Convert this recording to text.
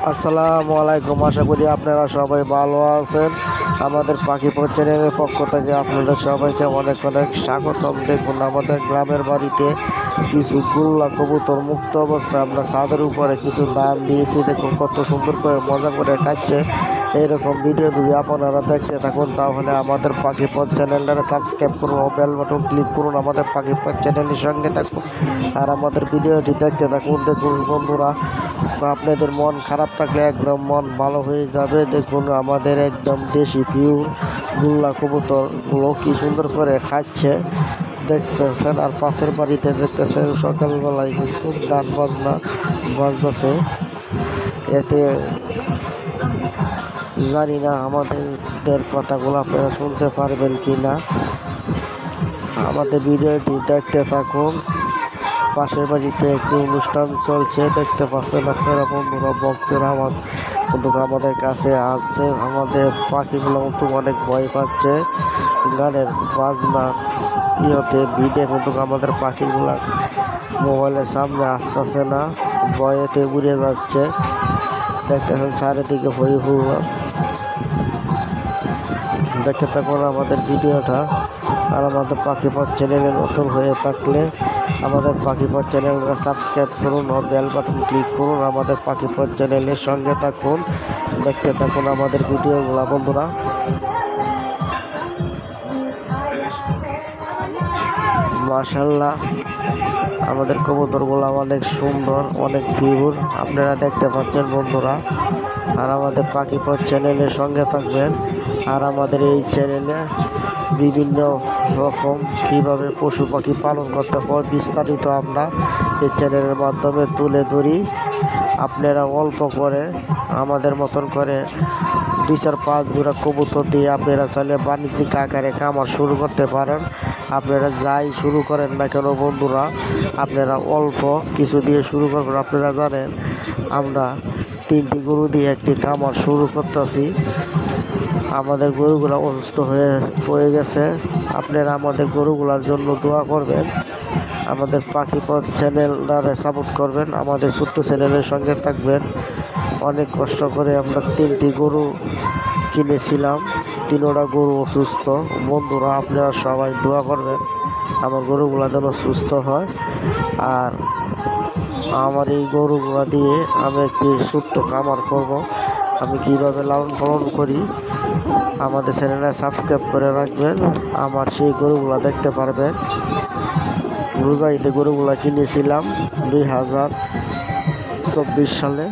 আসসালামু আলাইকুম। আশা করি আপনারা সবাই ভালো আছেন। আমাদের পাখিপথ চ্যানেলের পক্ষ থেকে আপনাদের সবাইকে অনেক অনেক স্বাগতম। দেখুন, আমাদের গ্রামের বাড়িতে কিছু গুল্লা কবুতর মুক্ত অবস্থায় আমরা ছাদের উপরে কিছু দান দিয়েছি। দেখুন কত সুন্দর করে মজা করে খাচ্ছে। এইরকম ভিডিও যদি আপনারা দেখতে থাকুন তাহলে আমাদের পাখিপথ চ্যানেলটা সাবস্ক্রাইব করুন ও বেল বাটন ক্লিক করুন। আমাদের পাখিপথ চ্যানেলের সঙ্গে থাকুন আর আমাদের ভিডিওটি দেখতে থাকুন। দেখুন বন্ধুরা, আপনাদের মন খারাপ থাকলে একদম মন ভালো হয়ে যাবে। দেখুন আমাদের একদম দেশি পিওর গুল্লা কবুতরগুলো কি সুন্দর করে খাচ্ছে দেখতেছেন। আর পাশের বাড়িতে দেখতেছেন সকালবেলায় কিন্তু গান বাজনা বাজতেছে। এতে জানি না আমাদের কথাগুলো আপনারা শুনতে পারবেন কি না। আমাদের ভিডিওটি দেখতে থাকুন। পাশের বাড়িতে একটি অনুষ্ঠান চলছে, দেখতে পাচ্ছেন আপনারা বন্ধুরা। বক্সের আওয়াজ কিন্তু আমাদের কাছে আছে। আমাদের পাখিগুলো কিন্তু অনেক ভয় পাচ্ছে গানের বাজনা ইয়েতে ভিডিও, কিন্তু আমাদের পাখিগুলা মোবাইলের সামনে আসতেছে না, ভয়েতে উড়ে যাচ্ছে। দেখতেছেন চারিদিকে হই হুল্লাস। দেখতে থাকুন আমাদের ভিডিওটা। আর আমাদের পাখিপথ চ্যানেলে নতুন হয়ে থাকলে আমাদের পাখিপথ চ্যানেলটা সাবস্ক্রাইব করুন ও বেল বাটন ক্লিক করুন। আমাদের পাখিপথ চ্যানেলের সঙ্গে থাকুন, দেখতে থাকুন আমাদের ভিডিওগুলো বন্ধুরা। মাশাআল্লাহ, আমাদের কবুতরগুলো অনেক সুন্দর, অনেক পিওর, আপনারা দেখতে পাচ্ছেন বন্ধুরা। আর আমাদের পাখিপথ চ্যানেলের সঙ্গে থাকবেন। আর আমাদের এই চ্যানেলে বিভিন্ন রকম কীভাবে পশু পাখি পালন করতে হয় বিস্তারিত আমরা এই চ্যানেলের মাধ্যমে তুলে ধরি। আপনারা অল্প করে আমাদের মতন করে 2-4-5 জোড়া কবুতর দিয়ে আপনারা চাইলে বাণিজ্যিক আকারে খামার শুরু করতে পারেন। আপনারা যাই শুরু করেন না কেন বন্ধুরা, আপনারা অল্প কিছু দিয়ে শুরু করবেন। আপনারা জানেন আমরা 3টি গরু দিয়ে একটি খামার শুরু করতেছি। আমাদের গরুগুলো অসুস্থ হয়ে পড়ে গেছে। আপনারা আমাদের গরুগুলোর জন্য দোয়া করবেন। আমাদের পাখিপথ চ্যানেলটারে সাপোর্ট করবেন, আমাদের ছোট্ট চ্যানেলের সঙ্গে থাকবেন। অনেক কষ্ট করে আমরা 3টি গরু কিনেছিলাম, 3টা গরু অসুস্থ। বন্ধুরা আপনারা সবাই দোয়া করবেন আমার গরুগুলো যেন সুস্থ হয়। আর আমার এই গরুগুলো দিয়ে আমি একটি ছোট্ট খামার করব। আমি কীভাবে লালন পালন করি আমাদের চ্যানেলে সাবস্ক্রাইব করে রাখবেন। আমার সেই গরুগুলো দেখতে পারবেন। রোজাইতে গরুগুলো কিনেছিলাম 2024 সালে।